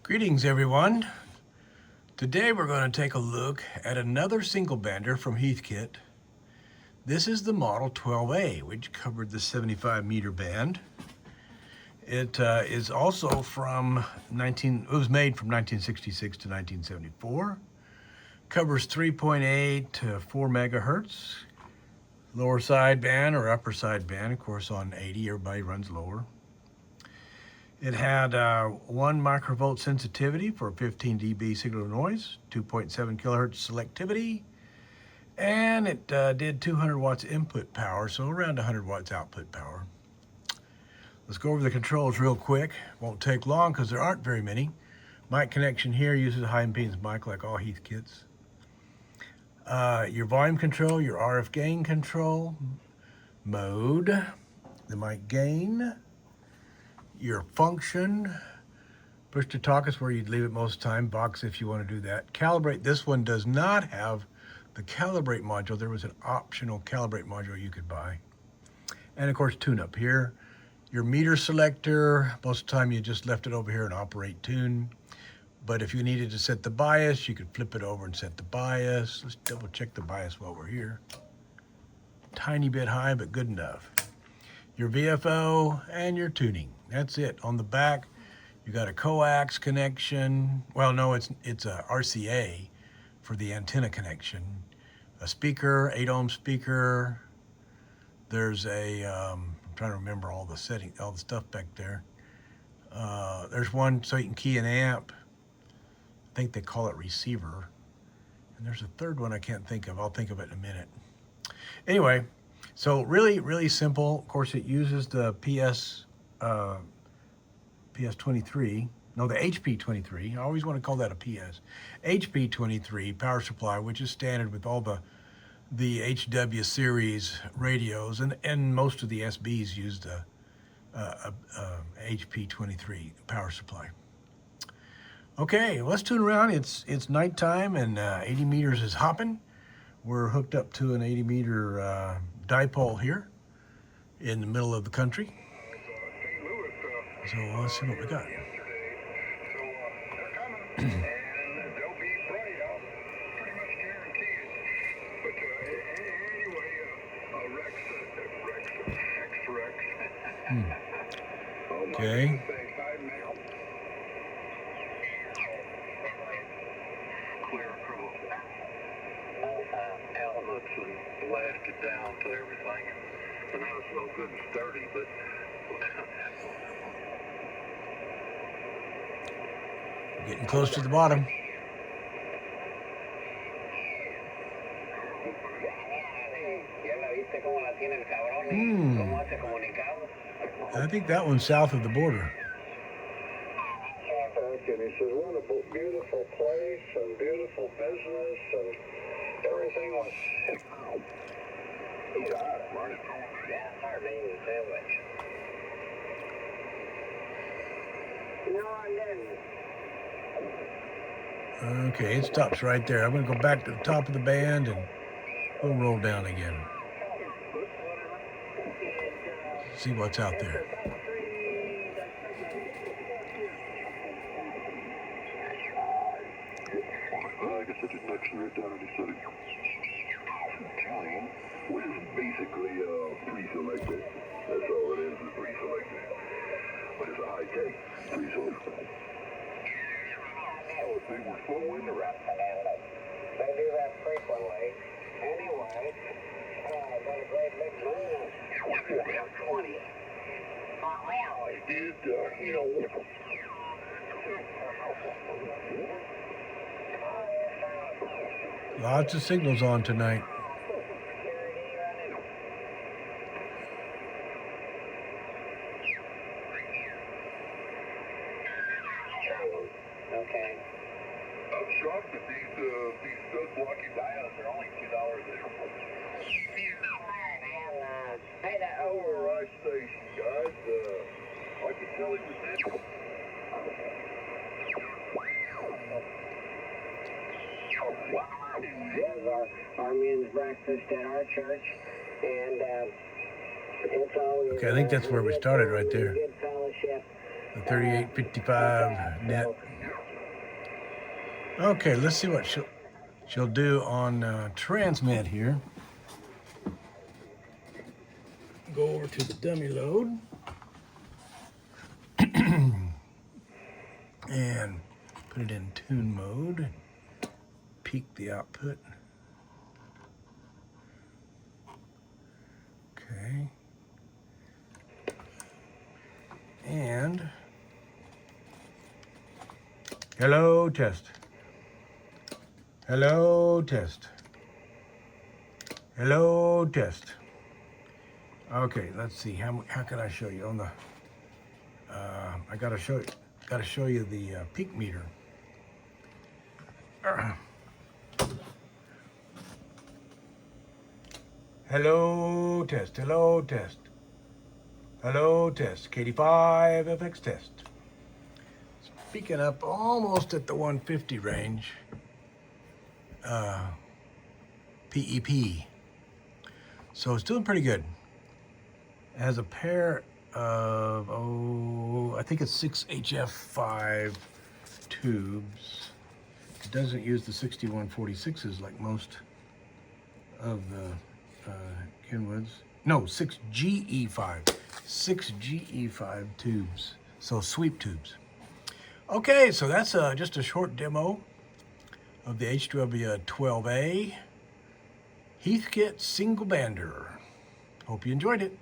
Greetings everyone. Today we're going to take a look at another single bender from Heathkit. This is the model 12A, which covered the 75 meter band. It is also from it was made from 1966 to 1974. Covers 3.8 to 4 megahertz. Lower side band or upper side band, of course on 80, everybody runs lower. It had 1 microvolt sensitivity for 15 dB signal to noise, 2.7 kilohertz selectivity, and it did 200 watts input power, so around 100 watts output power. Let's go over the controls real quick. Won't take long because there aren't very many. Mic connection here uses a high impedance mic like all Heathkits. Your volume control, your RF gain control, mode, the mic gain, your function, push to talk is where you'd leave it most of the time, box if you want to do that. Calibrate, this one does not have the calibrate module. There was an optional calibrate module you could buy. And of course tune up here. Your meter selector, most of the time you just left it over here and operate tune. But if you needed to set the bias, you could flip it over and set the bias. Let's double check the bias while we're here. Tiny bit high, but good enough. Your VFO and your tuning. That's it. On the back, you got a coax connection. Well, no, it's a RCA for the antenna connection. A speaker, 8 ohm speaker. There's a, I'm trying to remember all the settings, all the stuff back there. There's one so you can key an amp. I think they call it receiver. And there's a third one I can't think of. I'll think of it in a minute. Anyway, so really simple. Of course, it uses the PS23. No, the HP23. I always want to call that a PS. HP23 power supply, which is standard with all the HW series radios, and most of the SBs use the HP23 power supply. Okay, let's tune around. It's nighttime and 80 meters is hopping. We're hooked up to an 80 meter dipole here in the middle of the country. So let's see what we got. Okay. Elements and blasted down to everything, and that was no good and sturdy, but Getting close to the bottom. I think that one's south of the border. and he says, what a beautiful place and beautiful business and everything was. He's all right, Marty. Yeah, sardine sandwich. No, I didn't. Okay, it stops right there. I'm going to go back to the top of the band and we'll roll down again. See what's out there. I guess I just mentioned right down in the city. Italian, which is basically pre-selected. That's all it is pre-selected. But it's a high K, pre-selected. They were flowing the rest of it. They do that frequently. Anyway, got a great big moon. 20. Well, it did, Lots of signals on tonight. Okay. I'm shocked that these stud blocking diodes are only $2 a hey, that override station, guys. I can tell he was there. This is our men's breakfast at our church, and it's always Okay, I think that's where we started right there. good fellowship. The 3855 net. Okay, let's see what she'll do on transmit here. Go over to the dummy load and put it in tune mode. Peak the output. Okay. And hello test. Hello test. Hello test. Okay, let's see. How can I show you on the? I gotta show you the peak meter. Hello test. Hello test. Hello test. KD5FX test. Speaking up almost at the 150 range. PEP. So it's doing pretty good. It has a pair of, I think it's 6 HF5 tubes. It doesn't use the 6146s like most of the Kenwoods. No, 6 GE5. 6 GE5 tubes. So sweep tubes. Okay, so that's just a short demo of the HW-12A Heathkit single bander. Hope you enjoyed it.